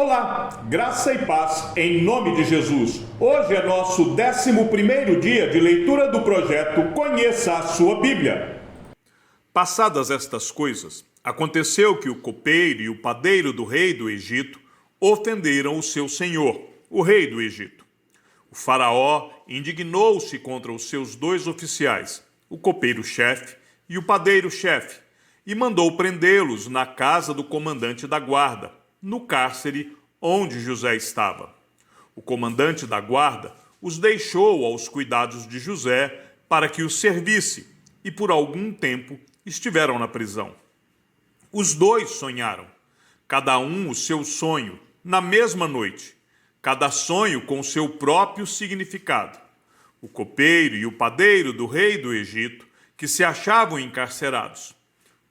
Olá, graça e paz em nome de Jesus. Hoje é nosso 11º dia de leitura do projeto Conheça a Sua Bíblia. Passadas estas coisas, aconteceu que o copeiro e o padeiro do rei do Egito ofenderam o seu senhor, o rei do Egito. O faraó indignou-se contra os seus dois oficiais, o copeiro-chefe e o padeiro-chefe, e mandou prendê-los na casa do comandante da guarda, no cárcere onde José estava. O comandante da guarda os deixou aos cuidados de José para que os servisse, e por algum tempo estiveram na prisão. Os dois sonharam, cada um o seu sonho, na mesma noite, cada sonho com seu próprio significado. O copeiro e o padeiro do rei do Egito, que se achavam encarcerados.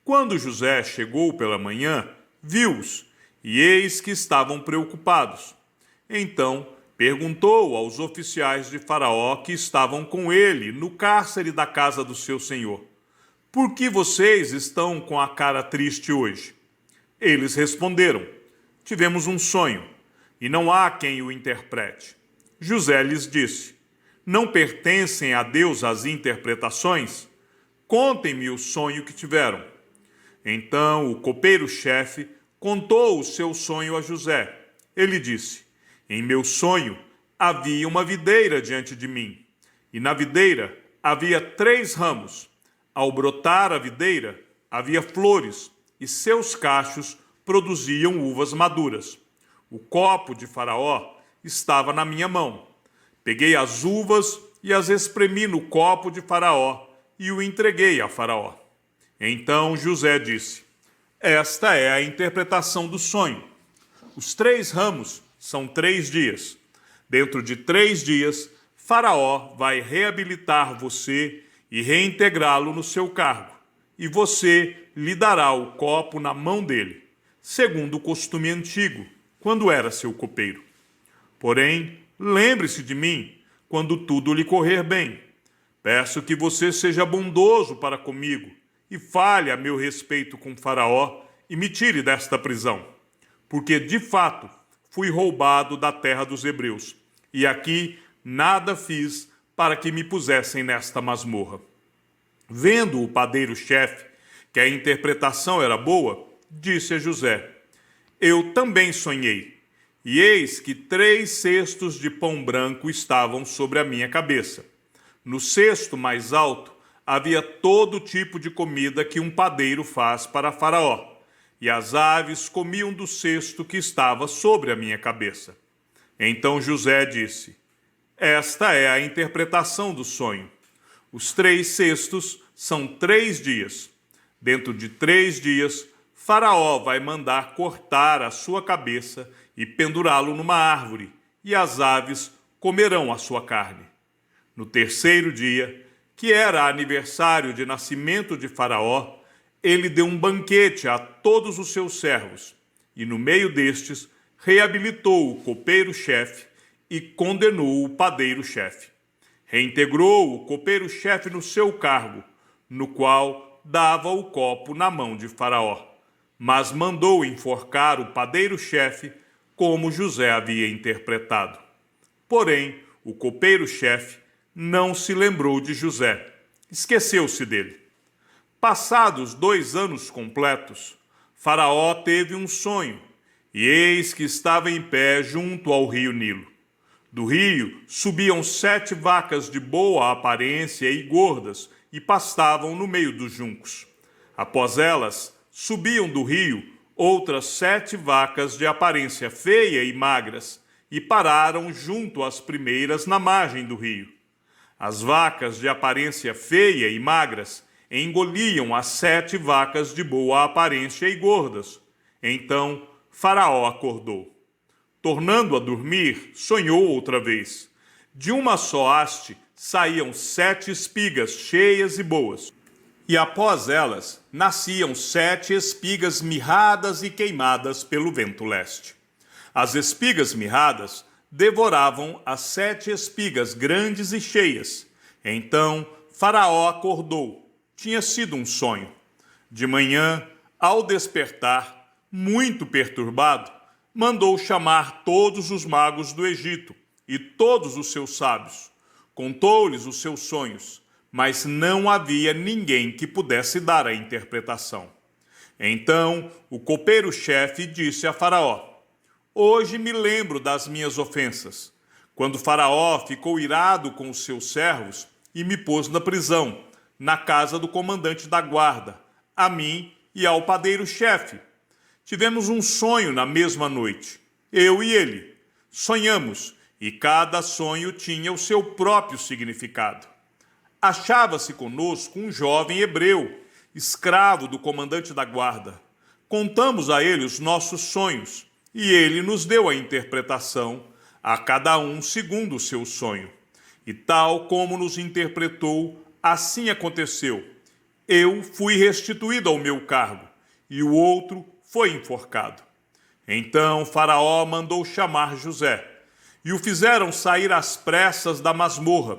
Quando José chegou pela manhã, viu-os, e eis que estavam preocupados. Então perguntou aos oficiais de Faraó que estavam com ele no cárcere da casa do seu senhor: por que vocês estão com a cara triste hoje? Eles responderam: tivemos um sonho, e não há quem o interprete. José lhes disse: não pertencem a Deus as interpretações? Contem-me o sonho que tiveram. Então o copeiro-chefe contou o seu sonho a José. Ele disse: em meu sonho havia uma videira diante de mim, e na videira havia 3 ramos. Ao brotar a videira, havia flores, e seus cachos produziam uvas maduras. O copo de Faraó estava na minha mão. Peguei as uvas e as espremi no copo de Faraó, e o entreguei a Faraó. Então José disse: esta é a interpretação do sonho. Os 3 ramos são 3 dias. Dentro de 3 dias, Faraó vai reabilitar você e reintegrá-lo no seu cargo, e você lhe dará o copo na mão dele, segundo o costume antigo, quando era seu copeiro. Porém, lembre-se de mim quando tudo lhe correr bem. Peço que você seja bondoso para comigo e fale a meu respeito com Faraó e me tire desta prisão, porque de fato fui roubado da terra dos hebreus, e aqui nada fiz para que me pusessem nesta masmorra. Vendo o padeiro-chefe que a interpretação era boa, disse a José: eu também sonhei, e eis que 3 cestos de pão branco estavam sobre a minha cabeça. No cesto mais alto havia todo tipo de comida que um padeiro faz para Faraó, e as aves comiam do cesto que estava sobre a minha cabeça. Então José disse: esta é a interpretação do sonho. Os 3 cestos são 3 dias. Dentro de 3 dias, Faraó vai mandar cortar a sua cabeça e pendurá-lo numa árvore, e as aves comerão a sua carne. No 3º dia, que era aniversário de nascimento de Faraó, ele deu um banquete a todos os seus servos, e no meio destes reabilitou o copeiro-chefe e condenou o padeiro-chefe. Reintegrou o copeiro-chefe no seu cargo, no qual dava o copo na mão de Faraó, mas mandou enforcar o padeiro-chefe como José havia interpretado. Porém, o copeiro-chefe não se lembrou de José, esqueceu-se dele. Passados 2 anos completos, Faraó teve um sonho, e eis que estava em pé junto ao rio Nilo. Do rio subiam 7 vacas de boa aparência e gordas, e pastavam no meio dos juncos. Após elas, subiam do rio outras 7 vacas de aparência feia e magras, e pararam junto às primeiras na margem do rio. As vacas de aparência feia e magras engoliam as 7 vacas de boa aparência e gordas. Então Faraó acordou. Tornando a dormir, sonhou outra vez. De uma só haste saíam 7 espigas cheias e boas, e após elas nasciam 7 espigas mirradas e queimadas pelo vento leste. As espigas mirradas devoravam as 7 espigas grandes e cheias. Então Faraó acordou. Tinha sido um sonho. De manhã, ao despertar, muito perturbado, mandou chamar todos os magos do Egito e todos os seus sábios. Contou-lhes os seus sonhos, mas não havia ninguém que pudesse dar a interpretação. Então o copeiro-chefe disse a Faraó: Hoje me lembro das minhas ofensas, quando Faraó ficou irado com os seus servos e me pôs na prisão, na casa do comandante da guarda, a mim e ao padeiro-chefe. Tivemos um sonho na mesma noite, eu e ele. Sonhamos, e cada sonho tinha o seu próprio significado. Achava-se conosco um jovem hebreu, escravo do comandante da guarda. Contamos a ele os nossos sonhos, e ele nos deu a interpretação, a cada um segundo o seu sonho. E tal como nos interpretou, assim aconteceu. Eu fui restituído ao meu cargo, e o outro foi enforcado. Então Faraó mandou chamar José, e o fizeram sair às pressas da masmorra.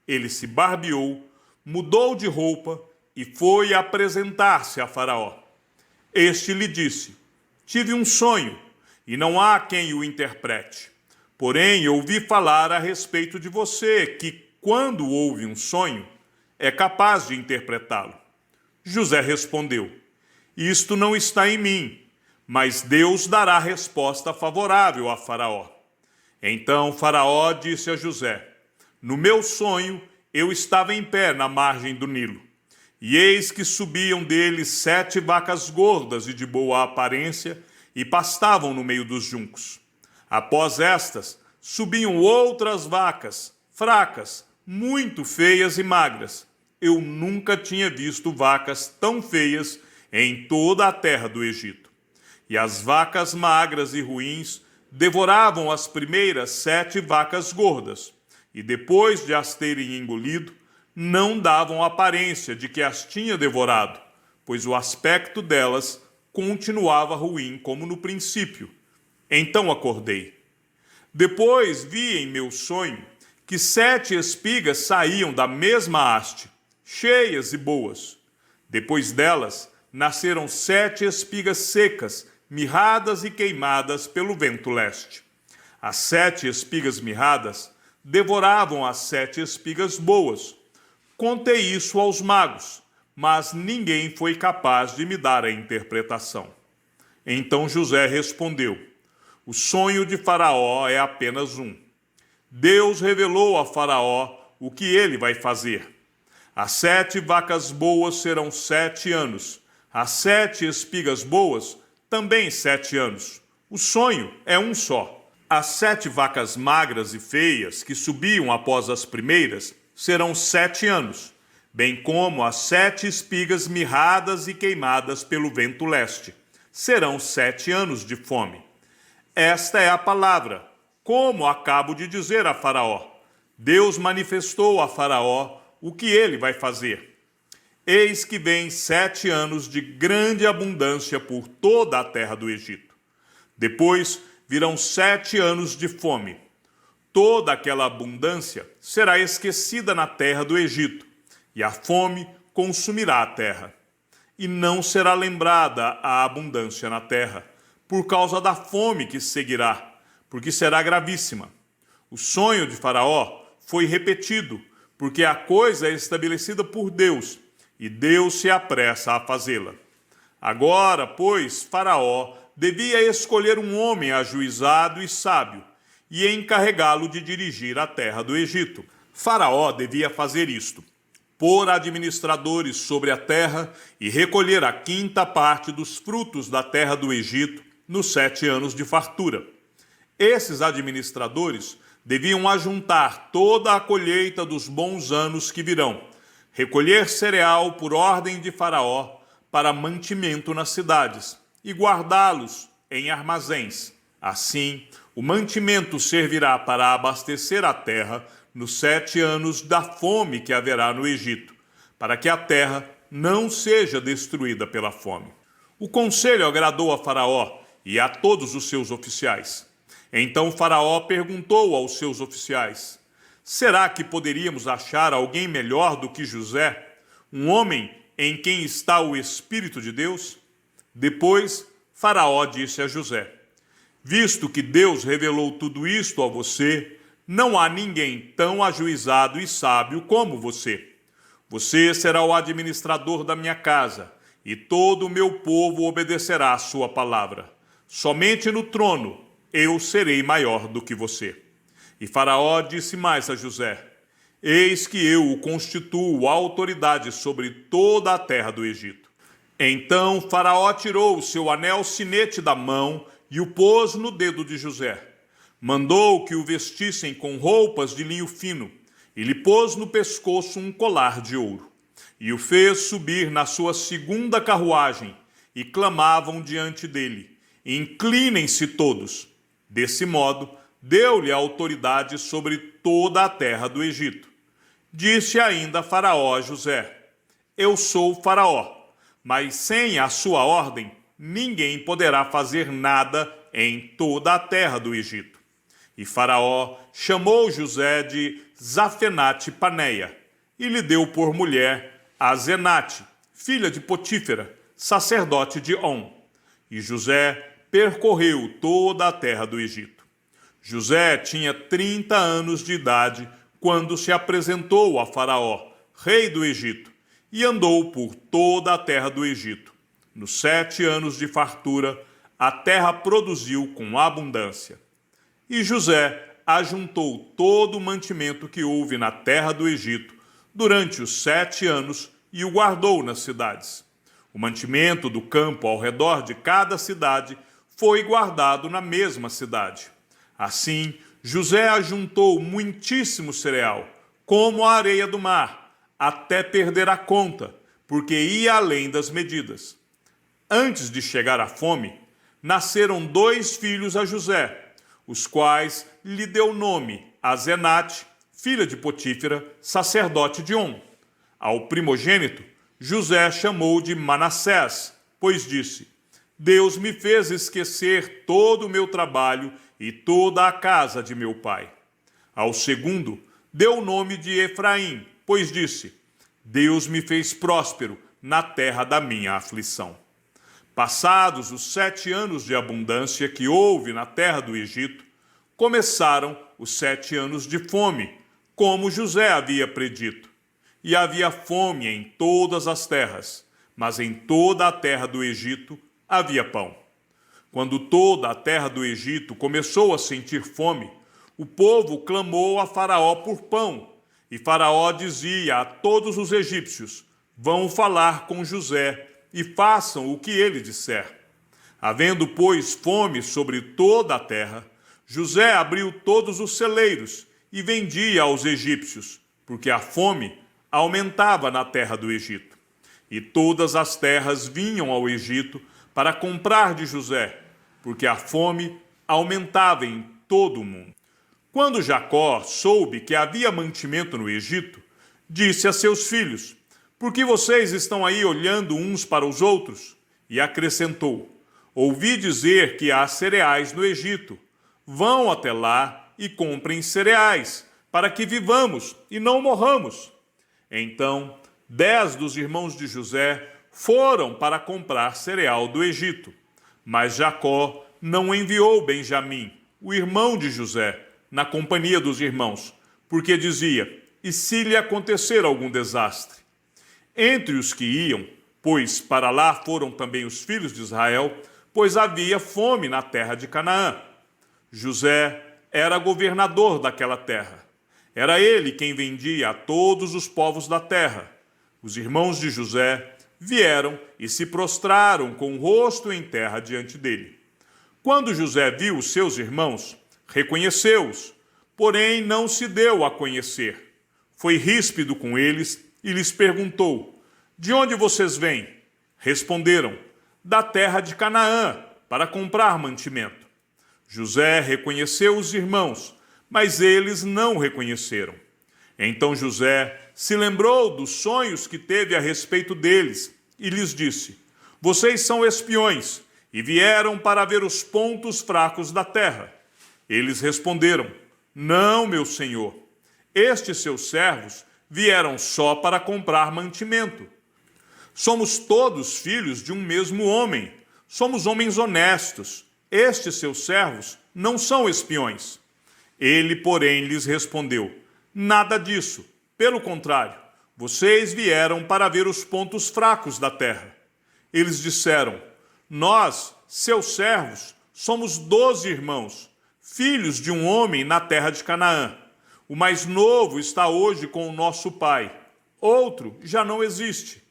Ele se barbeou, mudou de roupa e foi apresentar-se a Faraó. Este lhe disse: Tive um sonho, e não há quem o interprete. Porém, ouvi falar a respeito de você, que, quando ouve um sonho, é capaz de interpretá-lo. José respondeu: Isto não está em mim, mas Deus dará resposta favorável a Faraó. Então Faraó disse a José: No meu sonho, eu estava em pé na margem do Nilo, e eis que subiam dele 7 vacas gordas e de boa aparência, e pastavam no meio dos juncos. Após estas, subiam outras vacas, fracas, muito feias e magras. Eu nunca tinha visto vacas tão feias em toda a terra do Egito. E as vacas magras e ruins devoravam as primeiras 7 vacas gordas, e depois de as terem engolido, não davam aparência de que as tinha devorado, pois o aspecto delas continuava ruim como no princípio. Então acordei. Depois vi em meu sonho que 7 espigas saíam da mesma haste, cheias e boas. Depois delas nasceram 7 espigas secas, mirradas e queimadas pelo vento leste. As 7 espigas mirradas devoravam as 7 espigas boas. Contei isso aos magos, mas ninguém foi capaz de me dar a interpretação. Então José respondeu: O sonho de Faraó é apenas um. Deus revelou a Faraó o que ele vai fazer. As 7 vacas boas serão 7 anos. As 7 espigas boas também 7 anos. O sonho é um só. As 7 vacas magras e feias que subiam após as primeiras serão 7 anos, bem como as 7 espigas mirradas e queimadas pelo vento leste. Serão 7 anos de fome. Esta é a palavra, como acabo de dizer a Faraó. Deus manifestou a Faraó o que ele vai fazer. Eis que vem 7 anos de grande abundância por toda a terra do Egito. Depois virão 7 anos de fome. Toda aquela abundância será esquecida na terra do Egito, e a fome consumirá a terra. E não será lembrada a abundância na terra, por causa da fome que seguirá, porque será gravíssima. O sonho de Faraó foi repetido, porque a coisa é estabelecida por Deus, e Deus se apressa a fazê-la. Agora, pois, Faraó devia escolher um homem ajuizado e sábio, e encarregá-lo de dirigir a terra do Egito. Faraó devia fazer isto: pôr administradores sobre a terra e recolher a 5ª parte dos frutos da terra do Egito nos 7 anos de fartura. Esses administradores deviam ajuntar toda a colheita dos bons anos que virão, recolher cereal por ordem de Faraó para mantimento nas cidades e guardá-los em armazéns. Assim, o mantimento servirá para abastecer a terra nos 7 anos da fome que haverá no Egito, para que a terra não seja destruída pela fome. O conselho agradou a Faraó e a todos os seus oficiais. Então Faraó perguntou aos seus oficiais: Será que poderíamos achar alguém melhor do que José, um homem em quem está o Espírito de Deus? Depois Faraó disse a José: Visto que Deus revelou tudo isto a você, não há ninguém tão ajuizado e sábio como você. Você será o administrador da minha casa, e todo o meu povo obedecerá à sua palavra. Somente no trono eu serei maior do que você. E Faraó disse mais a José: Eis que eu o constituo autoridade sobre toda a terra do Egito. Então Faraó tirou o seu anel sinete da mão e o pôs no dedo de José. Mandou que o vestissem com roupas de linho fino e lhe pôs no pescoço um colar de ouro. E o fez subir na sua segunda carruagem, e clamavam diante dele: Inclinem-se todos. Desse modo, deu-lhe autoridade sobre toda a terra do Egito. Disse ainda Faraó a José: Eu sou Faraó, mas sem a sua ordem, ninguém poderá fazer nada em toda a terra do Egito. E Faraó chamou José de Zafenate-Paneia e lhe deu por mulher a Zenate, filha de Potífera, sacerdote de On. E José percorreu toda a terra do Egito. José tinha 30 anos de idade quando se apresentou a Faraó, rei do Egito, e andou por toda a terra do Egito. Nos 7 anos de fartura, a terra produziu com abundância. E José ajuntou todo o mantimento que houve na terra do Egito durante os 7 anos e o guardou nas cidades. O mantimento do campo ao redor de cada cidade foi guardado na mesma cidade. Assim, José ajuntou muitíssimo cereal, como a areia do mar, até perder a conta, porque ia além das medidas. Antes de chegar à fome, nasceram 2 filhos a José, os quais lhe deu nome a Zenate, filha de Potífera, sacerdote de On. Ao primogênito, José chamou de Manassés, pois disse: Deus me fez esquecer todo o meu trabalho e toda a casa de meu pai. Ao segundo, deu o nome de Efraim, pois disse: Deus me fez próspero na terra da minha aflição. Passados os 7 anos de abundância que houve na terra do Egito, começaram os 7 anos de fome, como José havia predito. E havia fome em todas as terras, mas em toda a terra do Egito havia pão. Quando toda a terra do Egito começou a sentir fome, o povo clamou a Faraó por pão, e Faraó dizia a todos os egípcios: Vão falar com José e façam o que ele disser. Havendo, pois, fome sobre toda a terra, José abriu todos os celeiros e vendia aos egípcios, porque a fome aumentava na terra do Egito. E todas as terras vinham ao Egito para comprar de José, porque a fome aumentava em todo o mundo. Quando Jacó soube que havia mantimento no Egito, disse a seus filhos: Por que vocês estão aí olhando uns para os outros? E acrescentou: Ouvi dizer que há cereais no Egito. Vão até lá e comprem cereais, para que vivamos e não morramos. Então, 10 dos irmãos de José foram para comprar cereal do Egito. Mas Jacó não enviou Benjamim, o irmão de José, na companhia dos irmãos, porque dizia: E se lhe acontecer algum desastre? Entre os que iam, pois para lá foram também os filhos de Israel, pois havia fome na terra de Canaã. José era governador daquela terra. Era ele quem vendia a todos os povos da terra. Os irmãos de José vieram e se prostraram com o rosto em terra diante dele. Quando José viu os seus irmãos, reconheceu-os, porém não se deu a conhecer. Foi ríspido com eles e lhes perguntou: De onde vocês vêm? Responderam: Da terra de Canaã, para comprar mantimento. José reconheceu os irmãos, mas eles não o reconheceram. Então José se lembrou dos sonhos que teve a respeito deles e lhes disse: Vocês são espiões e vieram para ver os pontos fracos da terra. Eles responderam: Não, meu senhor. Estes seus servos vieram só para comprar mantimento. Somos todos filhos de um mesmo homem. Somos homens honestos. estes seus servos não são espiões. Ele, porém, lhes respondeu: nada disso. Pelo contrário, vocês vieram para ver os pontos fracos da terra. Eles disseram: nós, seus servos, somos 12 irmãos, filhos de um homem na terra de Canaã. O mais novo está hoje com o nosso pai. Outro já não existe.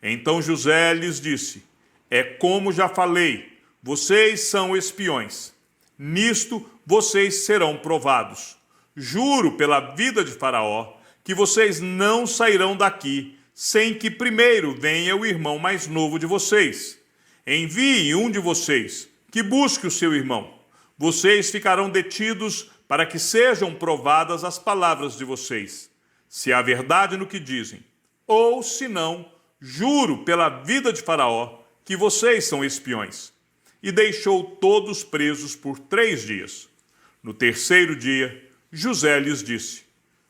Então José lhes disse: é como já falei, vocês são espiões. Nisto vocês serão provados. Juro pela vida de Faraó que vocês não sairão daqui sem que primeiro venha o irmão mais novo de vocês. Envie um de vocês que busque o seu irmão. Vocês ficarão detidos para que sejam provadas as palavras de vocês, se há verdade no que dizem, ou se não, juro pela vida de Faraó que vocês são espiões. E deixou todos presos por 3 dias. No terceiro dia, José lhes disse: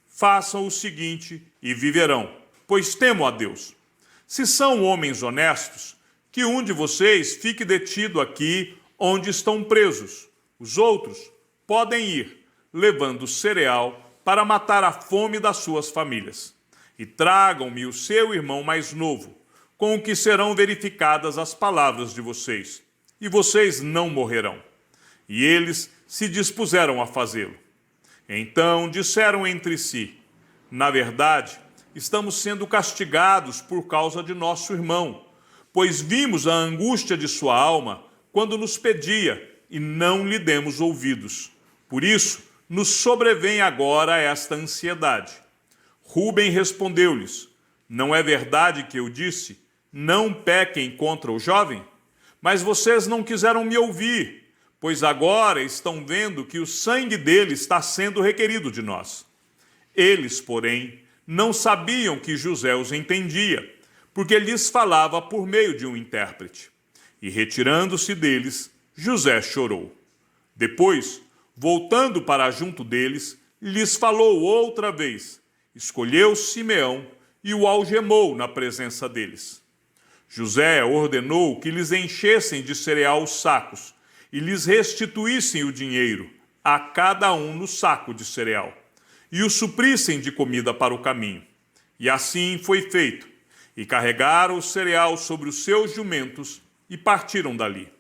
façam o seguinte e viverão, pois temo a Deus. Se são homens honestos, que um de vocês fique detido aqui onde estão presos. Os outros podem ir, levando cereal para matar a fome das suas famílias. E tragam-me o seu irmão mais novo, com o que serão verificadas as palavras de vocês, e vocês não morrerão. E eles se dispuseram a fazê-lo. Então disseram entre si: na verdade, estamos sendo castigados por causa de nosso irmão, pois vimos a angústia de sua alma quando nos pedia e não lhe demos ouvidos. Por isso, nos sobrevém agora esta ansiedade. Rúben respondeu-lhes: não é verdade que eu disse, não pequem contra o jovem? Mas vocês não quiseram me ouvir, pois agora estão vendo que o sangue dele está sendo requerido de nós. Eles, porém, não sabiam que José os entendia, porque lhes falava por meio de um intérprete. E retirando-se deles, José chorou. Depois, voltando para junto deles, lhes falou outra vez, escolheu Simeão e o algemou na presença deles. José ordenou que lhes enchessem de cereal os sacos e lhes restituíssem o dinheiro, a cada um no saco de cereal, e o suprissem de comida para o caminho. E assim foi feito, e carregaram o cereal sobre os seus jumentos e partiram dali.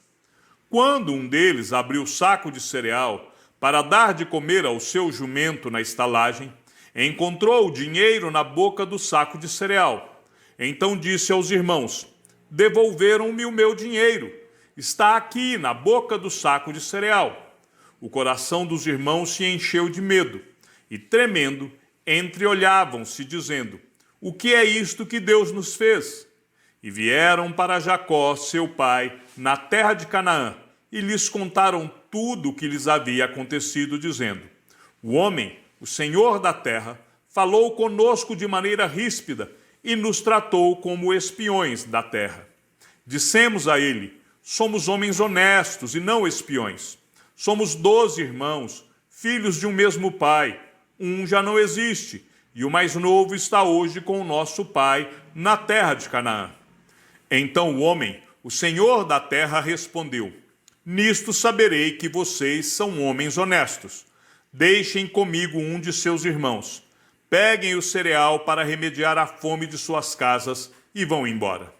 Quando um deles abriu o saco de cereal para dar de comer ao seu jumento na estalagem, encontrou o dinheiro na boca do saco de cereal. Então disse aos irmãos: devolveram-me o meu dinheiro. Está aqui na boca do saco de cereal. O coração dos irmãos se encheu de medo e, tremendo, entreolhavam-se, dizendo: o que é isto que Deus nos fez? E vieram para Jacó, seu pai, na terra de Canaã, e lhes contaram tudo o que lhes havia acontecido, dizendo: o homem, o Senhor da terra, falou conosco de maneira ríspida e nos tratou como espiões da terra. Dissemos a ele: somos homens honestos e não espiões. Somos 12 irmãos, filhos de um mesmo pai. Um já não existe, e o mais novo está hoje com o nosso pai na terra de Canaã. Então o homem, o Senhor da terra, respondeu: nisto saberei que vocês são homens honestos. Deixem comigo um de seus irmãos. Peguem o cereal para remediar a fome de suas casas e vão embora.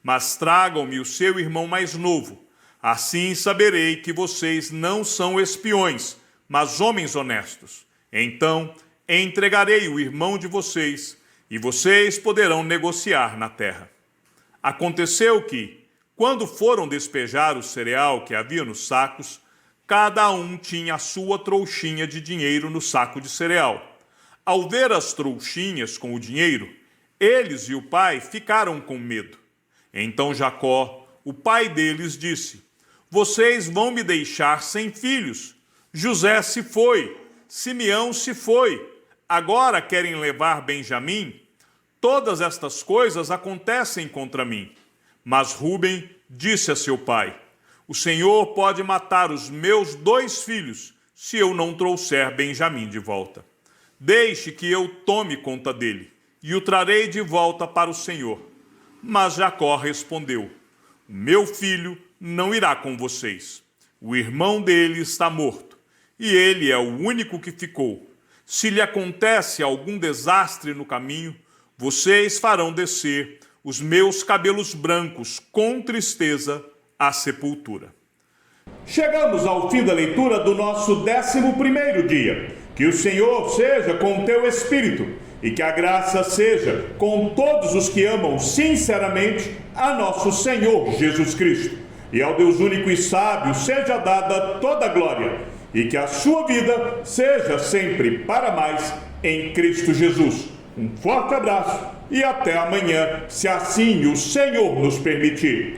Mas tragam-me o seu irmão mais novo. Assim saberei que vocês não são espiões, mas homens honestos. Então entregarei o irmão de vocês, e vocês poderão negociar na terra. Aconteceu que, quando foram despejar o cereal que havia nos sacos, cada um tinha a sua trouxinha de dinheiro no saco de cereal. Ao ver as trouxinhas com o dinheiro, eles e o pai ficaram com medo. Então Jacó, o pai deles, disse: vocês vão me deixar sem filhos. José se foi, Simeão se foi. Agora querem levar Benjamim? Todas estas coisas acontecem contra mim. Mas Rúben disse a seu pai: o Senhor pode matar os meus 2 filhos, se eu não trouxer Benjamim de volta. Deixe que eu tome conta dele, e o trarei de volta para o Senhor. Mas Jacó respondeu: o meu filho não irá com vocês. O irmão dele está morto, e ele é o único que ficou. Se lhe acontece algum desastre no caminho, vocês farão descer os meus cabelos brancos com tristeza à sepultura. Chegamos ao fim da leitura do nosso 11º dia. Que o Senhor seja com o teu espírito e que a graça seja com todos os que amam sinceramente a nosso Senhor Jesus Cristo. E ao Deus único e sábio seja dada toda a glória e que a sua vida seja sempre para mais em Cristo Jesus. Um forte abraço e até amanhã, se assim o Senhor nos permitir.